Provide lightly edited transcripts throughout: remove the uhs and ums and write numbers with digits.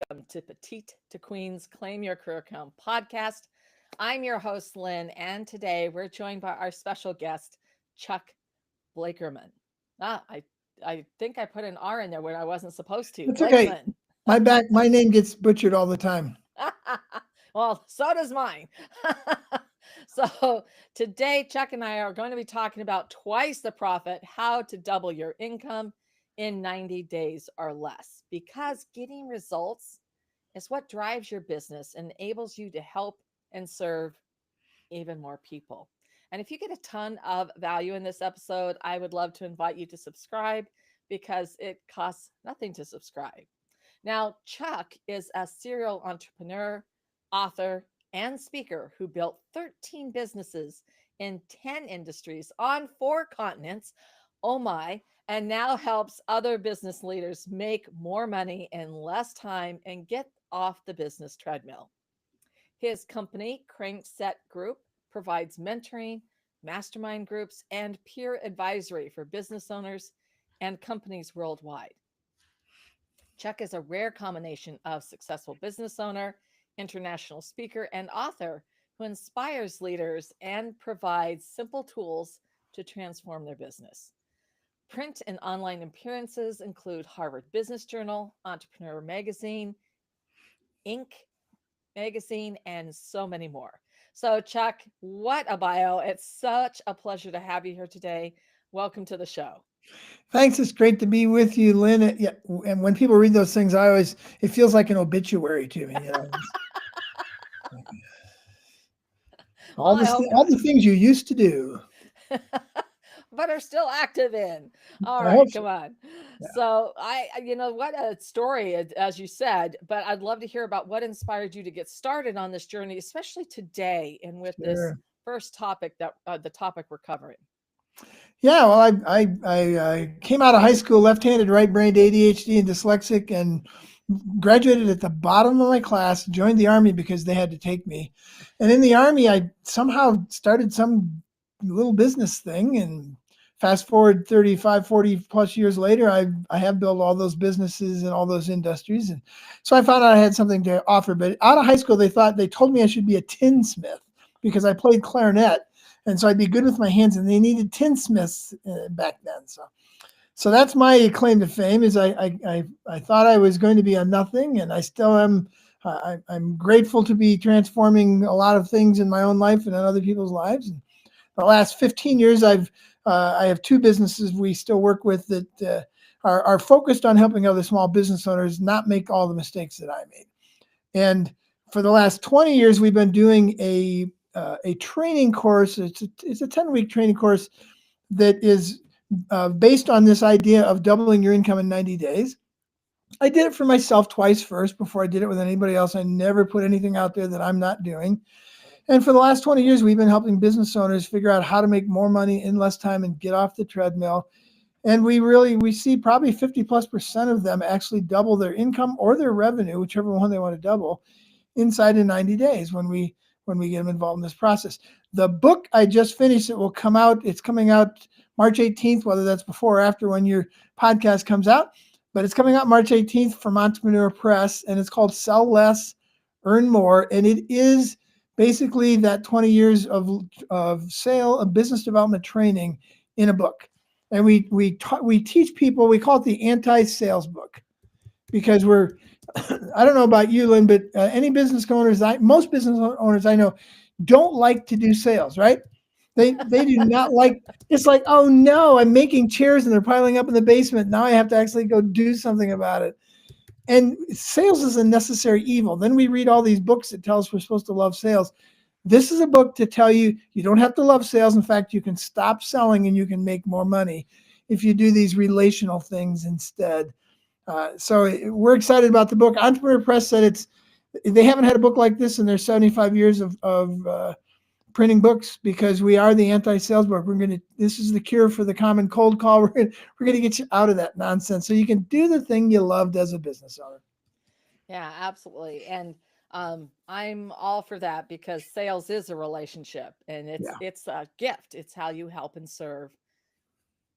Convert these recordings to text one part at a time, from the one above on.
welcome to Petite to Queen's Claim Your Career Crown podcast. I'm your host, Lynn, and today we're joined by our special guest, Chuck Blakerman. I think I put an R in there when I wasn't supposed to. That's okay. Blakeman. My name gets butchered all the time. Well, so does mine. So today, Chuck and I are going to be talking about twice the profit, how to double your income in 90 days or less. Because getting results is what drives your business and enables you to help and serve even more people. And if you get a ton of value in this episode, I would love to invite you to subscribe because it costs nothing to subscribe. Now, Chuck is a serial entrepreneur, author, and speaker who built 13 businesses in 10 industries on 4 continents. Oh my. And now helps other business leaders make more money in less time and get off the business treadmill. His company, Crankset Group, provides mentoring, mastermind groups, and peer advisory for business owners and companies worldwide. Chuck is a rare combination of successful business owner, international speaker, and author who inspires leaders and provides simple tools to transform their business. Print and online appearances include Harvard Business Journal, Entrepreneur Magazine, Inc. Magazine, and so many more. So, Chuck, what a bio. It's such a pleasure to have you here today. Welcome to the show. Thanks. It's great to be with you, Lynn. Yeah, and when people read those things, it feels like an obituary to me. Well, I hope All not. the things you used to do. But are still active in. All I right, hope so. come on. Yeah, So you know, what a story, as you said, but I'd love to hear about what inspired you to get started on this journey, especially today and with this sure. first topic that the topic we're covering. Yeah. Well, I came out of high school left-handed, right-brained, ADHD, and dyslexic, and graduated at the bottom of my class. Joined the army because they had to take me, and in the army, I somehow started some little business thing, and fast forward 35, 40 plus years later, I have built all those businesses and all those industries. And so I found out I had something to offer. But out of high school, they told me I should be a tinsmith because I played clarinet. And so I'd be good with my hands, and they needed tinsmiths back then. So that's my claim to fame is I thought I was going to be a nothing, and I still am. I'm grateful to be transforming a lot of things in my own life and in other people's lives. And the last 15 years, I have 2 businesses we still work with that are focused on helping other small business owners not make all the mistakes that I made. And for the last 20 years, we've been doing a training course. It's a 10-week training course that is based on this idea of doubling your income in 90 days. I did it for myself twice first before I did it with anybody else. I never put anything out there that I'm not doing. And for the last 20 years, we've been helping business owners figure out how to make more money in less time and get off the treadmill. And we see probably 50+% of them actually double their income or their revenue, whichever one they want to double, inside of 90 days when we get them involved in this process. The book I just finished, it will come out. It's coming out March 18th, whether that's before or after when your podcast comes out. But it's coming out March 18th from Entrepreneur Press, and it's called Sell Less, Earn More. And it is basically that 20 years of business development training in a book. And we teach people, we call it the anti-sales book because I don't know about you, Lynn, but most business owners I know don't like to do sales, right? They do not like. It's like, oh no, I'm making chairs and they're piling up in the basement. Now I have to actually go do something about it. And sales is a necessary evil. Then we read all these books that tell us we're supposed to love sales. This is a book to tell you you don't have to love sales. In fact, you can stop selling and you can make more money if you do these relational things instead. So we're excited about the book. Entrepreneur Press said they haven't had a book like this in their 75 years of printing books because we are the anti-sales book. This is the cure for the common cold call. We're gonna get you out of that nonsense so you can do the thing you loved as a business owner. Yeah, absolutely. And I'm all for that because sales is a relationship and it's Yeah. it's a gift. It's how you help and serve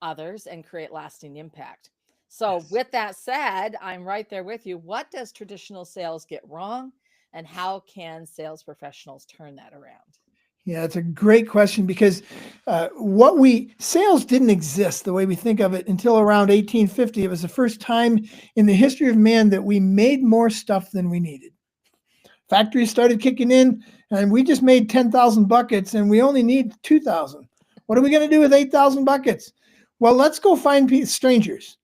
others and create lasting impact. So, Yes. with that said, I'm right there with you. What does traditional sales get wrong, and how can sales professionals turn that around? Yeah, it's a great question because sales didn't exist the way we think of it until around 1850. It was the first time in the history of man that we made more stuff than we needed. Factories started kicking in, and we just made 10,000 buckets, and we only need 2,000. What are we going to do with 8,000 buckets? Well, let's go find strangers.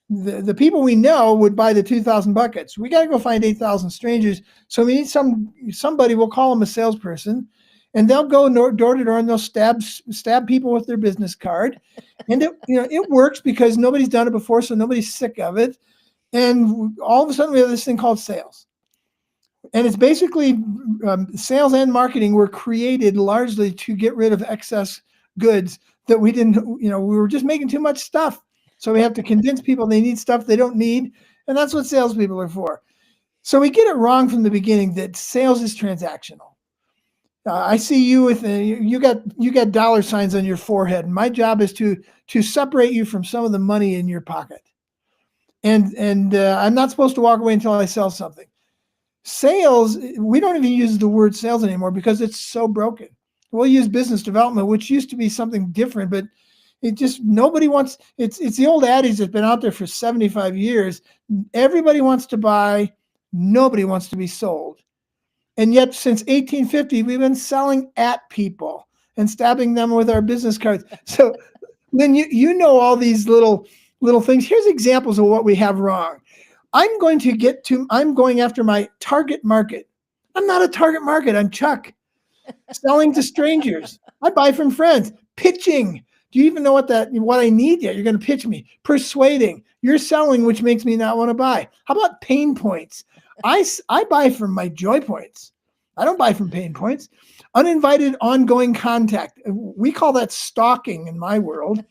The people we know would buy the 2,000 buckets. We got to go find 8,000 strangers. So we need somebody. We'll call them a salesperson, and they'll go door to door and they'll stab people with their business card, and it works because nobody's done it before, so nobody's sick of it. And all of a sudden, we have this thing called sales. And it's basically sales and marketing were created largely to get rid of excess goods that we didn't, we were just making too much stuff. So we have to convince people they need stuff they don't need. And that's what salespeople are for. So we get it wrong from the beginning that sales is transactional. I see you with you got dollar signs on your forehead. And my job is to separate you from some of the money in your pocket. And I'm not supposed to walk away until I sell something. Sales, we don't even use the word sales anymore because it's so broken. We'll use business development, which used to be something different, but it just nobody wants. It's the old adage that's been out there for 75 years. Everybody wants to buy, nobody wants to be sold. And yet since 1850, we've been selling at people and stabbing them with our business cards. So then you know all these little things. Here's examples of what we have wrong. I'm going after my target market. I'm not a target market. I'm Chuck. Selling to strangers. I buy from friends. Pitching. Do you even know what I need yet? You're going to pitch me. Persuading. You're selling, which makes me not want to buy. How about pain points? I buy from my joy points. I don't buy from pain points. Uninvited ongoing contact. We call that stalking in my world.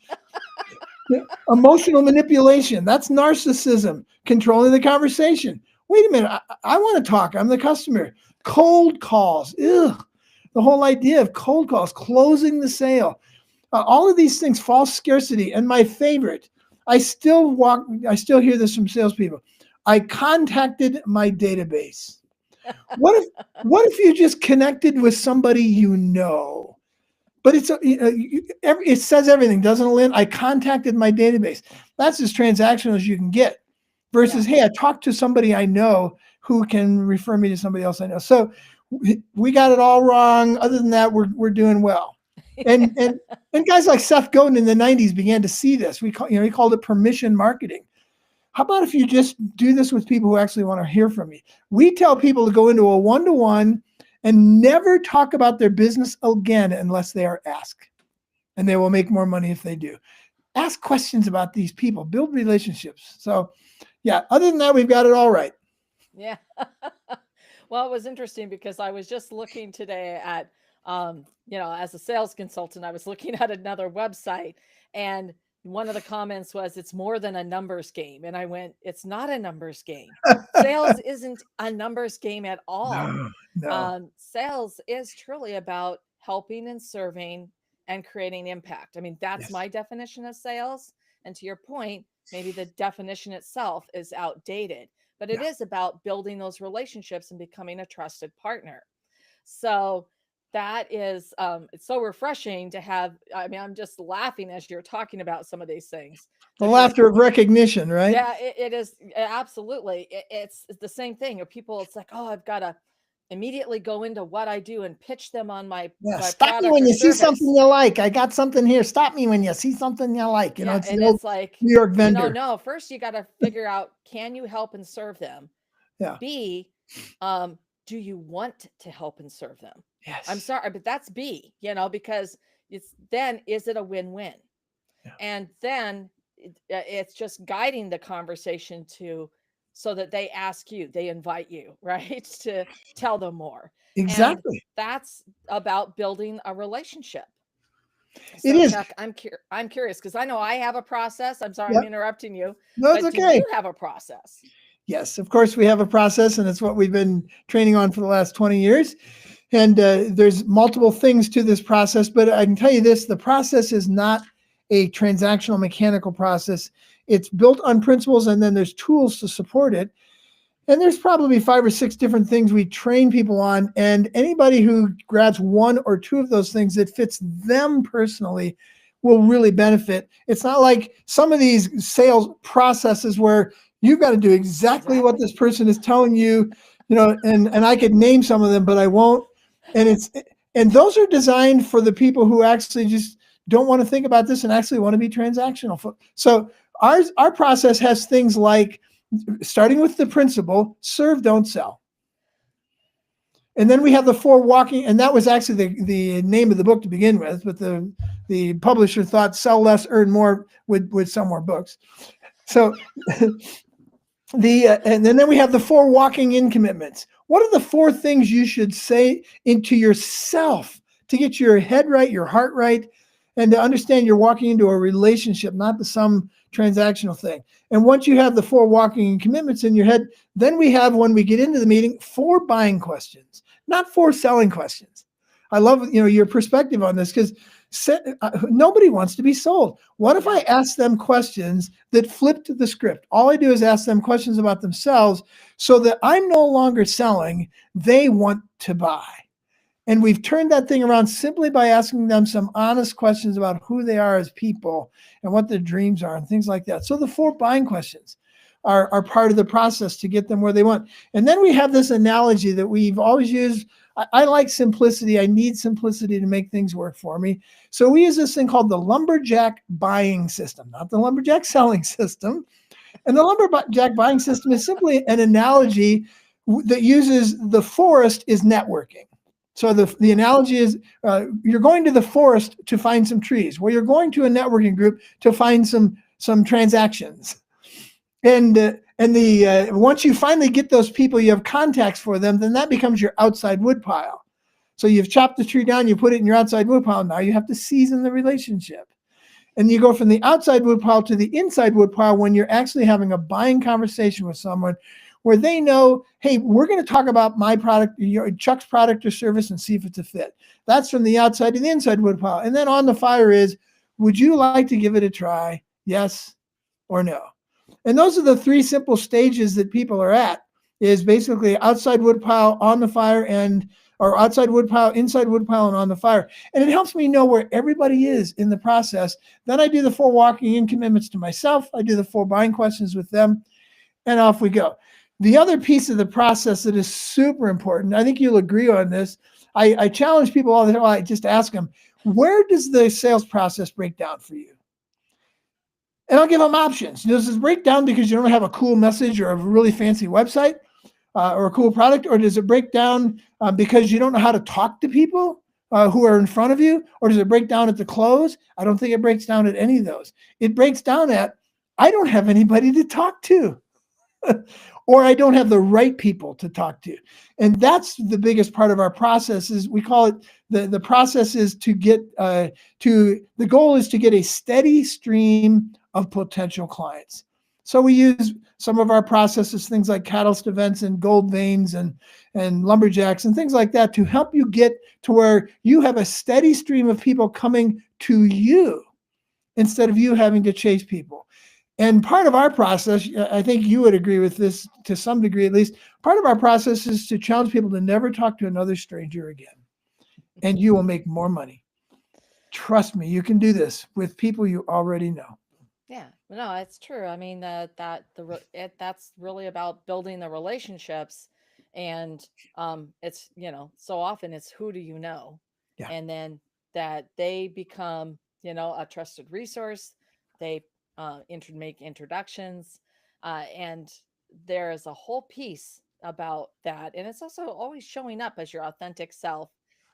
Emotional manipulation. That's narcissism. Controlling the conversation. Wait a minute. I want to talk. I'm the customer. Cold calls. Ugh. The whole idea of cold calls, closing the sale. All of these things, false scarcity. And my favorite, I still hear this from salespeople. I contacted my database. What if you just connected with somebody you know? But it says everything, doesn't it, Lynn? I contacted my database. That's as transactional as you can get. Versus, hey, I talked to somebody I know who can refer me to somebody else I know. So we got it all wrong. Other than that, we're doing well. And guys like Seth Godin in the 90s began to see this. He called it permission marketing. How about if you just do this with people who actually want to hear from you? We tell people to go into a one-to-one and never talk about their business again unless they are asked. And they will make more money if they do. Ask questions about these people, build relationships. So yeah, other than that, we've got it all right. Yeah. Well, it was interesting because I was just looking today at, as a sales consultant, I was looking at another website, and one of the comments was, it's more than a numbers game. And I went, it's not a numbers game. Sales isn't a numbers game at all. No. Sales is truly about helping and serving and creating impact. I mean, that's Yes. my definition of sales. And to your point, maybe the definition itself is outdated, but it is about building those relationships and becoming a trusted partner. So that is, it's so refreshing to have. I mean, I'm just laughing as you're talking about some of these things. The laughter of recognition, right? Yeah, it is. Absolutely. It's the same thing. Or people, it's like, oh, I've got to immediately go into what I do and pitch them on my stop me when you see something you like. I got something here. Stop me when you see something you like. It's like New York vendor. No. First, you got to figure out, can you help and serve them? Yeah. B, do you want to help and serve them? Yes. I'm sorry, but that's B. Because then is it a win-win? Yeah. And then it's just guiding the conversation so that they ask you, they invite you, right, to tell them more. Exactly. And that's about building a relationship. So, it is. Chuck, I'm curious because I know I have a process. I'm sorry, I'm interrupting you. No, it's okay. Do you have a process? Yes, of course we have a process, and it's what we've been training on for the last 20 years. And there's multiple things to this process, but I can tell you this: the process is not a transactional mechanical process. It's built on principles, and then there's tools to support it. And there's probably 5 or 6 different things we train people on. And anybody who grabs 1 or 2 of those things that fits them personally will really benefit. It's not like some of these sales processes where you've got to do exactly what this person is telling you, and I could name some of them, but I won't. And those are designed for the people who actually just don't want to think about this and actually want to be transactional. So our process has things like, starting with the principle, serve, don't sell. And then we have the 4 walking, and that was actually the name of the book to begin with, but the publisher thought sell less, earn more would sell more books. So and then we have the 4 walking in commitments. What are the 4 things you should say into yourself to get your head right, your heart right, and to understand you're walking into a relationship, not some transactional thing? And once you have the 4 walking in commitments in your head, then we have, when we get into the meeting, 4 buying questions, not 4 selling questions. I love your perspective on this, because nobody wants to be sold. What if I ask them questions that flipped the script? All I do is ask them questions about themselves, so that I'm no longer selling, they want to buy. And we've turned that thing around simply by asking them some honest questions about who they are as people and what their dreams are and things like that. So the 4 buying questions are part of the process to get them where they want. And then we have this analogy that we've always used. I like simplicity. I need simplicity to make things work for me. So we use this thing called the lumberjack buying system, not the lumberjack selling system. And the lumberjack buying system is simply an analogy that uses the forest is networking. So the analogy is, you're going to the forest to find some trees. Well, you're going to a networking group to find some transactions. And once you finally get those people, you have contacts for them, then that becomes your outside wood pile. So you've chopped the tree down, you put it in your outside wood pile. Now you have to season the relationship. And you go from the outside wood pile to the inside wood pile when you're actually having a buying conversation with someone where they know, hey, we're going to talk about my product, Chuck's product or service, and see if it's a fit. That's from the outside to the inside wood pile. And then on the fire is, would you like to give it a try? Yes or no? And those are the 3 simple stages that people are at, is basically outside wood pile, on the fire, or outside wood pile, inside wood pile, and on the fire. And it helps me know where everybody is in the process. Then I do the 4 walking in commitments to myself. I do the 4 buying questions with them, and off we go. The other piece of the process that is super important, I think you'll agree on this. I challenge people all the time. I just ask them, where does the sales process break down for you? And I'll give them options. Does it break down because you don't have a cool message or a really fancy website or a cool product? Or does it break down because you don't know how to talk to people who are in front of you? Or does it break down at the close? I don't think it breaks down at any of those. It breaks down at, I don't have anybody to talk to. Or I don't have the right people to talk to. And that's the biggest part of our process. Is we call it, the process is to get the goal is to get a steady stream of potential clients. So we use some of our processes, things like catalyst events and gold veins and lumberjacks and things like that, to help you get to where you have a steady stream of people coming to you instead of you having to chase people. And part of our process, I think you would agree with this to some degree at least, part of our process is to challenge people to never talk to another stranger again. And you will make more money. Trust me, you can do this with people you already know. Yeah, no, it's true. I mean, that's really about building the relationships, and it's so often it's who do you know, Yeah. and then that they become a trusted resource. They make introductions, and there is a whole piece about that, and it's also always showing up as your authentic self,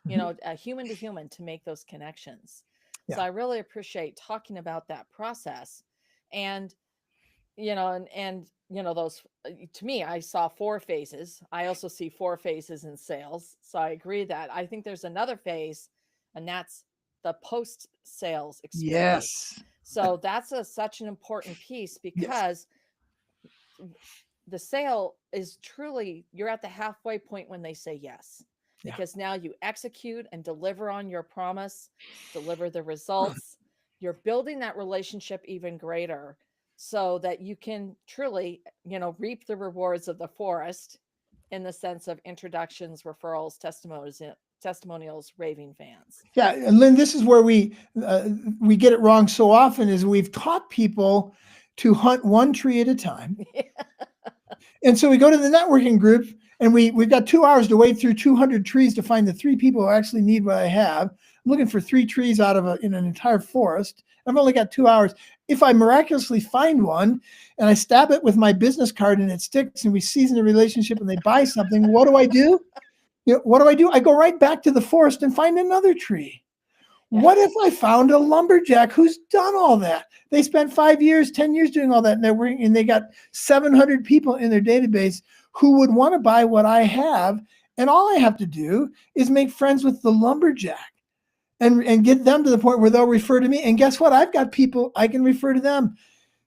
human to human, to make those connections. So Yeah. I really appreciate talking about that process. And those, to me, I saw 4 phases. I also see 4 phases in sales. So I agree that I think there's another phase, and that's the post sales experience. Yes. So that's such an important piece, Yes. because the sale is truly, you're at the halfway point when they say yes, Yeah. because now you execute and deliver on your promise, deliver the results. You're building that relationship even greater. so that you can truly, reap the rewards of the forest in the sense of introductions, referrals, testimonials, raving fans. Yeah, and Lynn, this is where we get it wrong so often. Is we've taught people to hunt one tree at a time, and so we go to the networking group, and we've got 2 hours to wade through 200 trees to find the 3 people who actually need what I have. I'm looking for 3 trees out of in an entire forest. I've only got 2 hours. If I miraculously find one and I stab it with my business card and it sticks and we season the relationship and they buy something, what do I do? What do I do? I go right back to the forest and find another tree. Yeah. What if I found a lumberjack who's done all that? They spent 5 years, 10 years doing all that networking, and they got 700 people in their database who would want to buy what I have. And all I have to do is make friends with the lumberjack and get them to the point where they'll refer to me. And guess what? I've got people I can refer to them.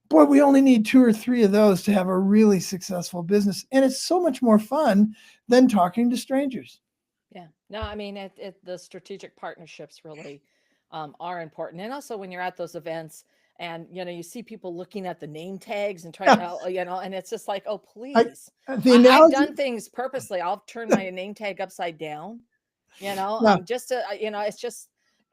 Boy, we only need 2 or 3 of those to have a really successful business. And it's so much more fun than talking to strangers. Yeah. No, I mean, the strategic partnerships really are important. And also when you're at those events and, you see people looking at the name tags and trying to, and it's just like, oh, please. I've done things purposely. I'll turn my name tag upside down, just to,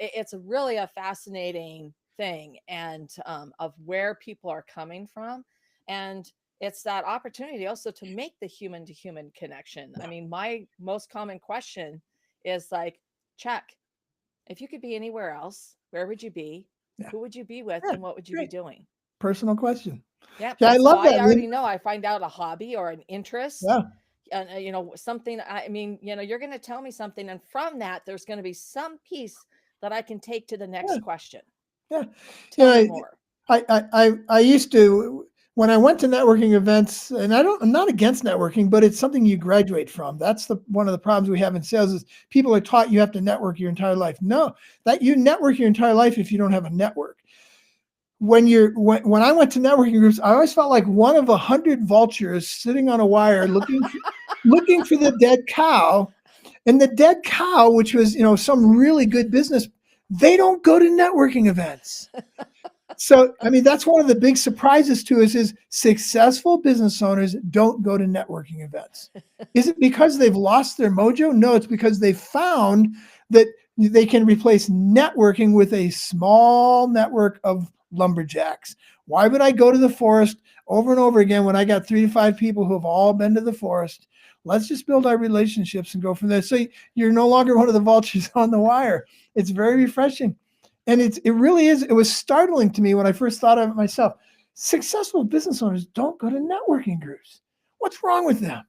it's really a fascinating thing and of where people are coming from. And it's that opportunity also to make the human to human connection. I mean, my most common question is like, Chuck, if you could be anywhere else, where would you be? Who would you be with? And what would you be doing? Personal question. Yeah. I love that. I already know. I find out a hobby or an interest. Yeah. And, something, I mean, you're going to tell me something. And from that, there's going to be some piece that I can take to the next question. Yeah. Tell me more. I used to, when I went to networking events, and I'm not against networking, but it's something you graduate from. That's one of the problems we have in sales is people are taught you have to network your entire life. No, that you network your entire life if you don't have a network. When I went to networking groups, I always felt like one of 100 vultures sitting on a wire looking for the dead cow. And the dead cow, which was, some really good business, they don't go to networking events. So, I mean, that's one of the big surprises to us is successful business owners don't go to networking events. Is it because they've lost their mojo? No, it's because they found that they can replace networking with a small network of lumberjacks. Why would I go to the forest over and over again when I got 3 to 5 people who have all been to the forest? Let's just build our relationships and go from there. So you're no longer one of the vultures on the wire. It's very refreshing. And it really is. It was startling to me when I first thought of it myself. Successful business owners don't go to networking groups. What's wrong with them?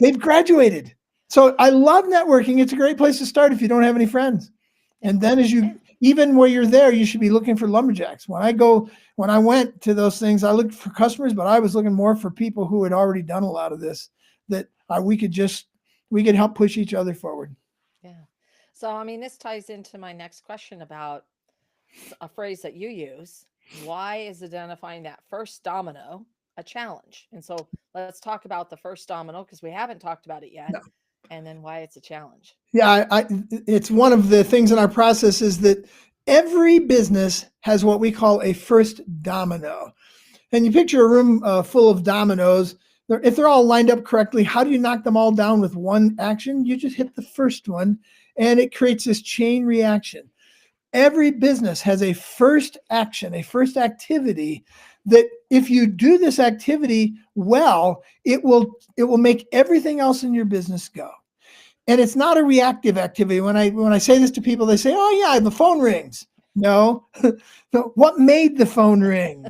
They've graduated. So I love networking. It's a great place to start if you don't have any friends. And then even where you're there, you should be looking for lumberjacks. When I went to those things, I looked for customers, but I was looking more for people who had already done a lot of this, that we could help push each other forward. Yeah. So, I mean, this ties into my next question about a phrase that you use. Why is identifying that first domino a challenge? And so let's talk about the first domino because we haven't talked about it yet. No. And then why it's a challenge. Yeah, it's one of the things in our process is that every business has what we call a first domino. And you picture a room full of dominoes. If they're all lined up correctly, how do you knock them all down with one action? You just hit the first one, and it creates this chain reaction. Every business has a first action, a first activity that if you do this activity well, it will make everything else in your business go. And it's not a reactive activity. When I say this to people, they say, "Oh yeah, the phone rings." No, what made the phone ring?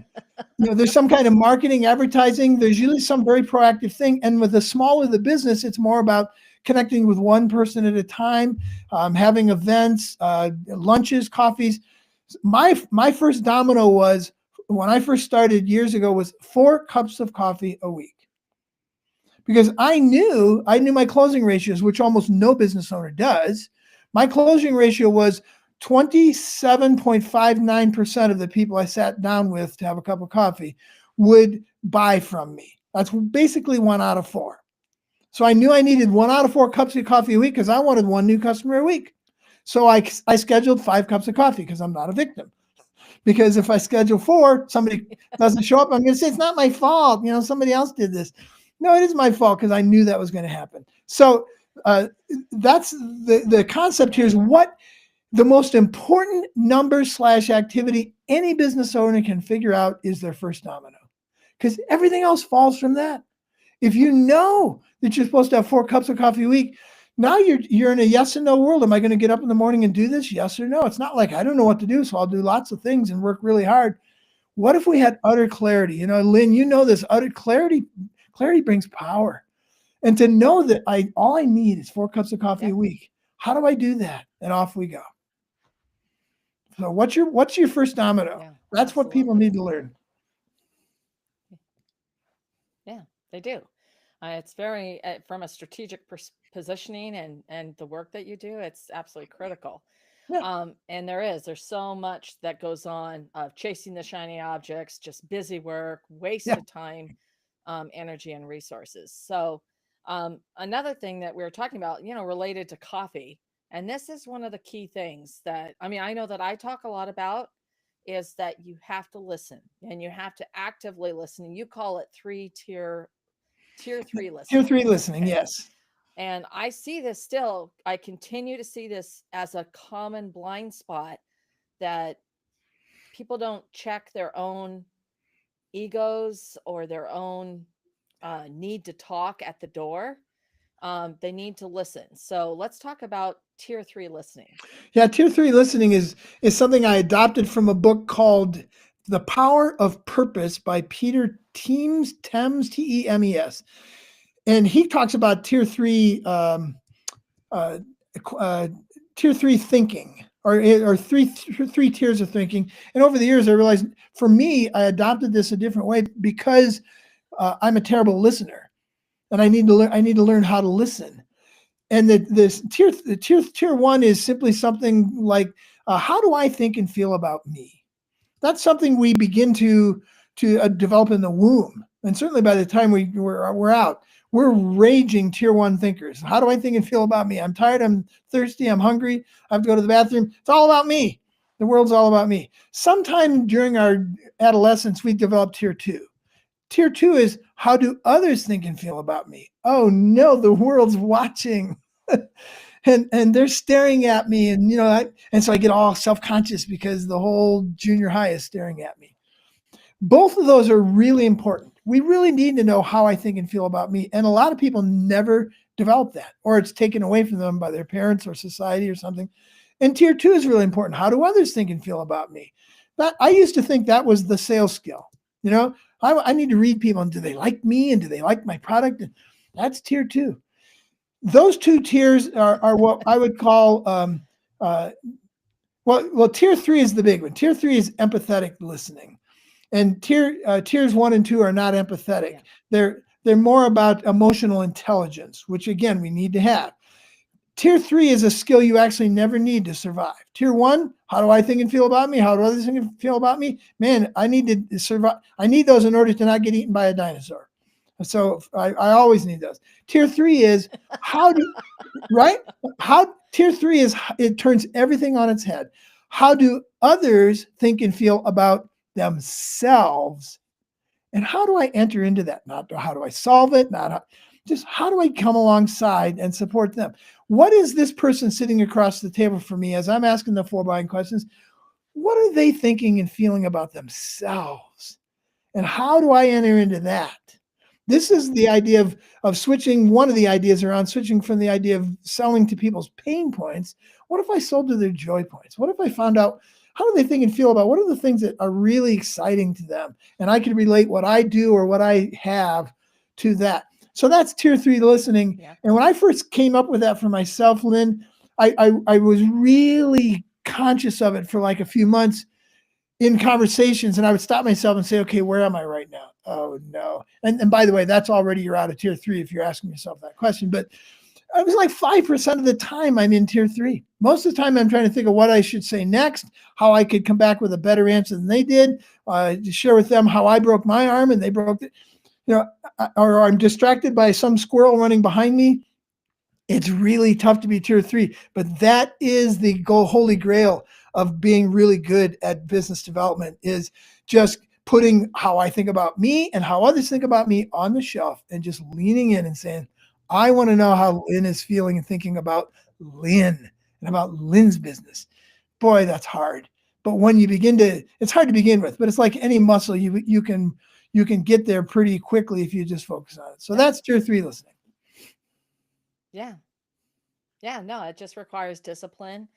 There's some kind of marketing, advertising. There's usually some very proactive thing. And with the smaller the business, it's more about connecting with one person at a time, having events, lunches, coffees. My first domino was, when I first started years ago, was 4 cups of coffee a week. Because I knew my closing ratios, which almost no business owner does. My closing ratio was 27.59% of the people I sat down with to have a cup of coffee would buy from me. That's basically 1 out of 4. So I knew I needed 1 out of 4 cups of coffee a week because I wanted 1 new customer a week. So I scheduled 5 cups of coffee because I'm not a victim. because if I schedule 4, somebody doesn't show up, I'm going to say, it's not my fault. Somebody else did this. No, it is my fault because I knew that was going to happen. So that's the concept here is what the most important number/activity any business owner can figure out is their first domino, because everything else falls from that. If you know that you're supposed to have 4 cups of coffee a week, now you're in a yes and no world. Am I going to get up in the morning and do this? Yes or no? It's not like I don't know what to do, so I'll do lots of things and work really hard. What if we had utter clarity? Lynn, this utter clarity brings power. And to know that all I need is 4 cups of coffee a week. How do I do that? And off we go. So what's your first domino? Yeah, That's absolutely. what people need to learn. Yeah, they do. It's very, from a strategic positioning and the work that you do, it's absolutely critical. Yeah. And there's so much that goes on of chasing the shiny objects, just busy work, waste of time, energy and resources. So another thing that we were talking about, related to coffee, and this is one of the key things that, I know that I talk a lot about, is that you have to listen and you have to actively listen. You call it tier 3 listening. Tier 3 listening, yes. And I see this still, I continue to see this as a common blind spot, that people don't check their own egos or their own need to talk at the door. They need to listen. So let's talk about tier 3 listening. Yeah, tier 3 listening is something I adopted from a book called The Power of Purpose by Peter Temes, T-E-M-E-S. And he talks about tier 3 thinking, or three tiers of thinking. And over the years, I realized for me, I adopted this a different way because I'm a terrible listener, and I need to learn how to listen. And this tier 1 is simply something like, how do I think and feel about me? That's something we begin to develop in the womb, and certainly by the time we're out, we're raging tier 1 thinkers. How do I think and feel about me? I'm tired, I'm thirsty, I'm hungry, I have to go to the bathroom. It's all about me. The world's all about me. Sometime during our adolescence, we developed tier 2. Tier 2 is, how do others think and feel about me? Oh no, the world's watching. and they're staring at me, and so I get all self-conscious because the whole junior high is staring at me. Both of those are really important. We really need to know how I think and feel about me. And a lot of people never develop that, or it's taken away from them by their parents or society or something. And tier 2 is really important. How do others think and feel about me? I used to think that was the sales skill. I need to read people, and do they like me, and do they like my product? And that's tier 2. Those 2 tiers are what I would call, tier 3 is the big one. Tier 3 is empathetic listening. And tiers 1 and 2 are not empathetic. Yeah. They're more about emotional intelligence, which again, we need to have. Tier 3 is a skill you actually never need to survive. Tier 1, how do I think and feel about me? How do others think and feel about me? Man, I need to survive. I need those in order to not get eaten by a dinosaur. So I always need those. Tier 3 is tier 3 is, it turns everything on its head. How do others think and feel about themselves? And how do I enter into that? Not how do I solve it, just how do I come alongside and support them? What is this person sitting across the table from me as I'm asking the 4 buying questions? What are they thinking and feeling about themselves? And how do I enter into that? This is the idea of switching, one of the ideas around switching from the idea of selling to people's pain points. What if I sold to their joy points? What if I found out, how do they think and feel about what are the things that are really exciting to them? And I could relate what I do or what I have to that. So that's tier 3 listening. Yeah. And when I first came up with that for myself, Lynn, I was really conscious of it for like a few months in conversations, and I would stop myself and say, okay, where am I right now? Oh no. And by the way, that's already, you're out of tier 3 if you're asking yourself that question. But I was like 5% of the time I'm in tier 3. Most of the time I'm trying to think of what I should say next, how I could come back with a better answer than they did, to share with them how I broke my arm and they broke it, or I'm distracted by some squirrel running behind me. It's really tough to be tier 3, but that is the holy grail of being really good at business development is just putting how I think about me and how others think about me on the shelf and just leaning in and saying, I want to know how Lynn is feeling and thinking about Lynn and about Lynn's business. Boy, that's hard. But when you begin to, it's hard to begin with, but it's like any muscle, you can get there pretty quickly if you just focus on it. So that's tier 3 listening. Yeah. Yeah, no, it just requires discipline,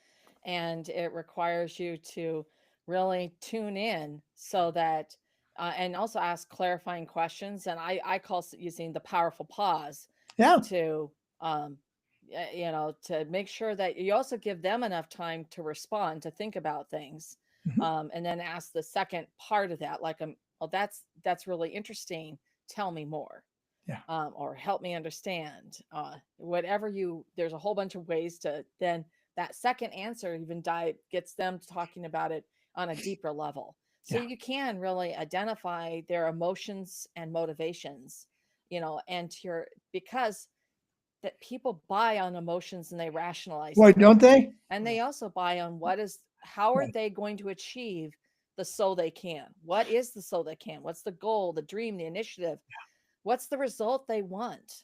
and it requires you to really tune in so that, and also ask clarifying questions. And I call using the powerful pause Yeah. to, to make sure that you also give them enough time to respond, to think about things, and then ask the second part of that, like, oh, that's really interesting. Tell me more. Yeah. Or help me understand, whatever there's a whole bunch of ways to then that second answer even gets them talking about it on a deeper level. So you can really identify their emotions and motivations, and because that people buy on emotions and they rationalize. Why don't they? And they also buy on how are they going to achieve the so they can? What is the so they can? What's the goal, the dream, the initiative? What's the result they want?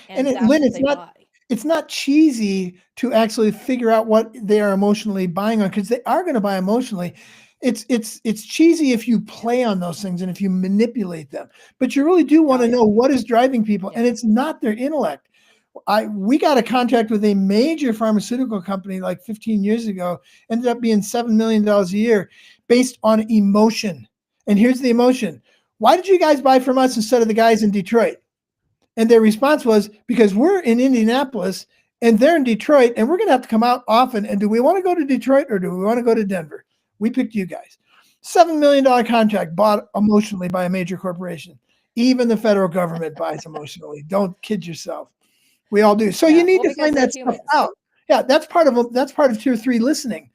And that's Lynn, what they buy. It's not cheesy to actually figure out what they are emotionally buying on, because they are going to buy emotionally. It's cheesy if you play on those things and if you manipulate them, but you really do want to know what is driving people, and it's not their intellect. We got a contract with a major pharmaceutical company like 15 years ago, ended up being $7 million a year based on emotion. And here's the emotion. Why did you guys buy from us instead of the guys in Detroit? And their response was, because we're in Indianapolis and they're in Detroit, and we're going to have to come out often. And do we want to go to Detroit or do we want to go to Denver? We picked you guys. $7 million contract bought emotionally by a major corporation. Even the federal government buys emotionally. Don't kid yourself. We all do. So you need to find that stuff out. Yeah, that's part of tier 3 listening,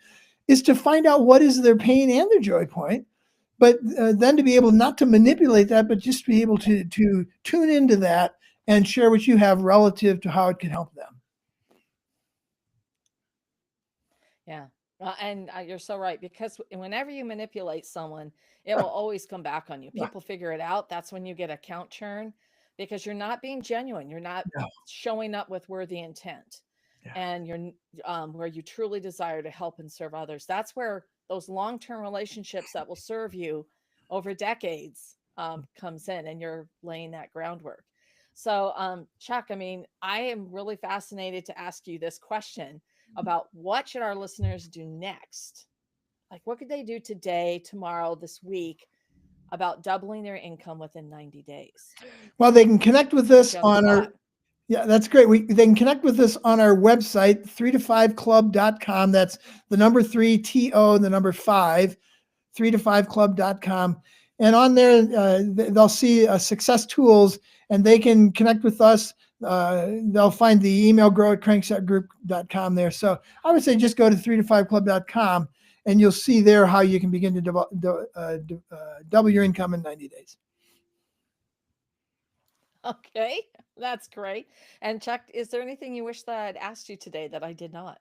is to find out what is their pain and their joy point. But then to be able not to manipulate that, but just to be able to tune into that and share what you have relative to how it can help them. Yeah. And you're so right, because whenever you manipulate someone, it will always come back on you. People figure it out. That's when you get account churn, because you're not being genuine. You're not showing up with worthy intent, and you're where you truly desire to help and serve others. That's where those long-term relationships that will serve you over decades comes in, and you're laying that groundwork. So, Chuck, I mean, I am really fascinated to ask you this question about what should our listeners do next? Like, what could they do today, tomorrow, this week about doubling their income within 90 days? Well, they can connect with us on our, yeah, that's great. They can connect with us on our website, 3to5club.com. That's the number 3, TO, the number 5, 3to5club.com. And on there, they'll see success tools, and they can connect with us. They'll find the email, grow@cranksetgroup.com there. So I would say just go to 3to5club.com, and you'll see there how you can begin to double your income in 90 days. Okay, that's great. And Chuck, is there anything you wish that I'd asked you today that I did not?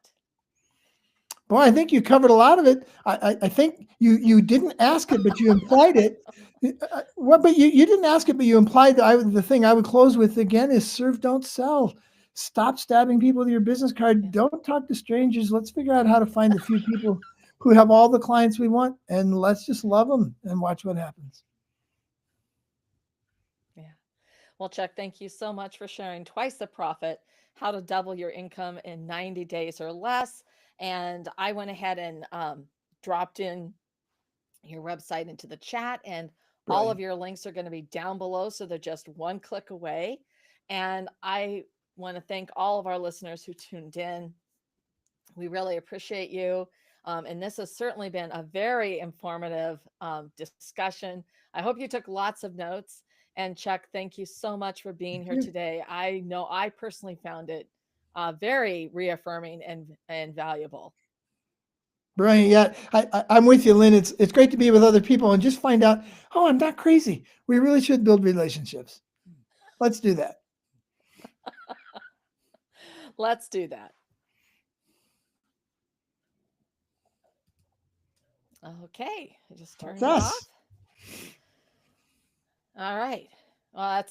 Boy, I think you covered a lot of it. I think you didn't ask it, but you implied it. But you didn't ask it, but you implied that the thing I would close with again is serve, don't sell. Stop stabbing people with your business card. Yeah. Don't talk to strangers. Let's figure out how to find the few people who have all the clients we want, and let's just love them and watch what happens. Yeah. Well, Chuck, thank you so much for sharing Twice the Profit, how to double your income in 90 days or less. And I went ahead and dropped in your website into the chat, and all of your links are going to be down below. So they're just one click away. And I want to thank all of our listeners who tuned in. We really appreciate you. And this has certainly been a very informative discussion. I hope you took lots of notes. And Chuck, thank you so much for being here today. I know I personally found it very reaffirming and valuable. Brilliant. Yeah, I'm with you, Lynn. It's great to be with other people and just find out, oh, I'm not crazy. We really should build relationships. Let's do that. Let's do that. Okay, I just turned That's it us. off. All right. Well, that's